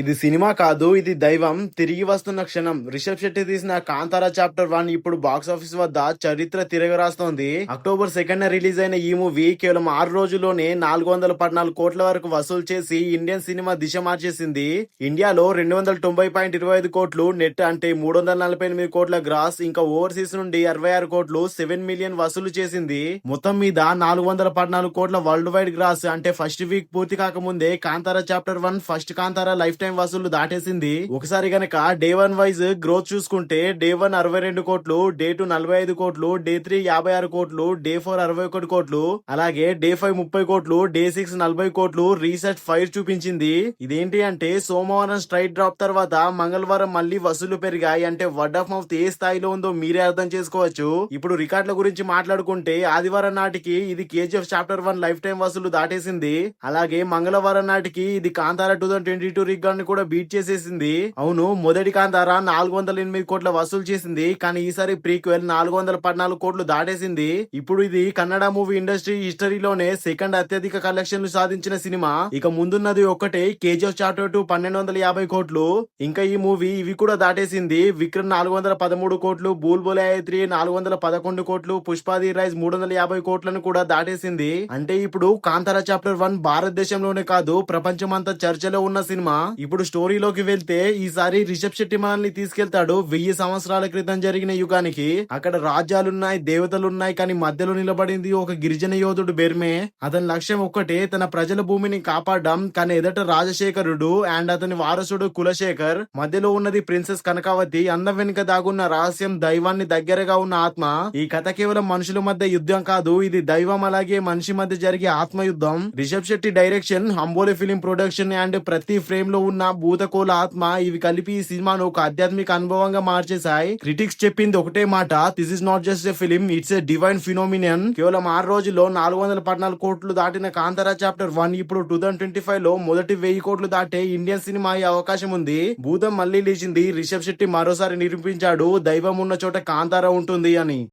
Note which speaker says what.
Speaker 1: ఇది సినిమా కాదు, ఇది దైవం తిరిగి వస్తున్న క్షణం. రిషబ్ శెట్టి తీసిన కాంతారా చాప్టర్ 1 ఇప్పుడు బాక్స్ ఆఫీస్ వద్ద చరిత్ర తిరగరాస్తోంది. అక్టోబర్ 2న రిలీజ్ అయిన ఈ మూవీ కేవలం 6 రోజుల్లోనే 414 కోట్ల వరకు వసూలు చేసి ఇండియన్ సినిమా దిశ మార్చేసింది. ఇండియాలో 290.25 కోట్లు నెట్, అంటే 348 కోట్ల గ్రాస్, ఇంకా ఓవర్సీస్ నుండి 66 కోట్లు 7 మిలియన్ వసూలు చేసింది. మొత్తం మీద 414 కోట్ల వరల్డ్ వైడ్ గ్రాస్, అంటే ఫస్ట్ వీక్ పూర్తి కాకముందే Kantara chapter 1 first Kantara life time వసూళ్లు దాటేసింది. ఒకసారి గనక డే 1 వైజ్ గ్రోత్ చూసుకుంటే డే 1 62 కోట్లు, డే 2 45 కోట్లు, డే 3 56 కోట్లు, డే 4 61 కోట్లు, అలాగే డే 5 30 కోట్లు, డే 6 40 కోట్లు రీసెట్ ఫైర్ చూపించింది. ఇదేంటి అంటే సోమవారం స్ట్రైట్ డ్రాప్ తర్వాత మంగళవారం మళ్ళీ వసూలు పెరిగాయి. అంటే వర్డ్ ఆఫ్ మౌత్ ఏ స్థాయిలో ఉందో మీరే అర్థం చేసుకోవచ్చు. ఇప్పుడు రికార్డుల గురించి మాట్లాడుకుంటే ఆదివారం నాటికి ఇది కేజీఎఫ్ చాప్టర్ 1 లైఫ్ టైం వసూలు దాటేసింది. అలాగే మంగళవారం నాటికి ఇది కాంతారా 2022 రికార్డ్ కూడా బీట్ చేసేసింది. అవును, మొదటి కాంతారా 408 కోట్ల వసూలు చేసింది, కానీ ఈసారి ప్రీక్వెల్ 414 కోట్లు దాటేసింది. ఇప్పుడు ఇది కన్నడ మూవీ ఇండస్ట్రీ హిస్టరీలోనే సెకండ్ అత్యధిక కలెక్షన్లు సాధించిన సినిమా. ఇక ముందున్నది ఒక్కటే కేజీఎఫ్ చాప్టర్ 2 1250 కోట్లు. ఇంకా ఈ మూవీ ఇవి కూడా దాటేసింది. విక్రమ్ 413 కోట్లు, బూల్ బులాయ్ 3 411 కోట్లు, పుష్పాది రైజ్ 350 కోట్లను కూడా దాటేసింది. అంటే ఇప్పుడు కాంతారా చాప్టర్ 1 భారతదేశంలోనే కాదు ప్రపంచమంతా చర్చలో ఉన్న సినిమా. ఇప్పుడు స్టోరీలోకి వెళ్తే ఈసారి రిషబ్ శెట్టి మనల్ని తీసుకెళ్తాడు 1000 సంవత్సరాల క్రితం జరిగిన యుగానికి. అక్కడ రాజ్యాలున్నాయి, దేవతలున్నాయి, కానీ మధ్యలో నిలబడింది ఒక గిరిజన యోధుడు బెర్మే. అతని లక్ష్యం ఒక్కటే, తన ప్రజల భూమిని కాపాడడం. కానీ ఎదట రాజశేఖరుడు అండ్ అతని వారసుడు కులశేఖర్, మధ్యలో ఉన్నది ప్రిన్సెస్ కనకావతి. అందం వెనుక దాగున్న రహస్యం దైవాన్ని దగ్గరగా ఉన్న ఆత్మ. ఈ కథ కేవలం మనుషుల మధ్య యుద్ధం కాదు, ఇది దైవం అలాగే మనిషి మధ్య జరిగే ఆత్మ యుద్ధం. Rishab Shetty direction, Hombale film production and ప్రతి ఫ్రేమ్ లో ఉన్న భూతకోల ఆత్మ, ఇవి కలిపి ఈ సినిమాను ఒక ఆధ్యాత్మిక అనుభవంగా మార్చేశాయి. క్రిటిక్స్ చెప్పింది ఒకటే మాట, this is not just a film, it's a divine phenomenon. కేవలం 6 రోజుల్లో 414 కోట్లు దాటిన కాంతారా చాప్టర్ 1 ఇప్పుడు 2025 లో మొదటి 1000 కోట్లు దాటే ఇండియన్ సినిమా అయ్యే అవకాశం ఉంది. భూతం మళ్లీ లేచింది. రిషబ్ శెట్టి మరోసారి నిరూపించాడు, దైవం ఉన్న చోట కాంతారా ఉంటుంది అని.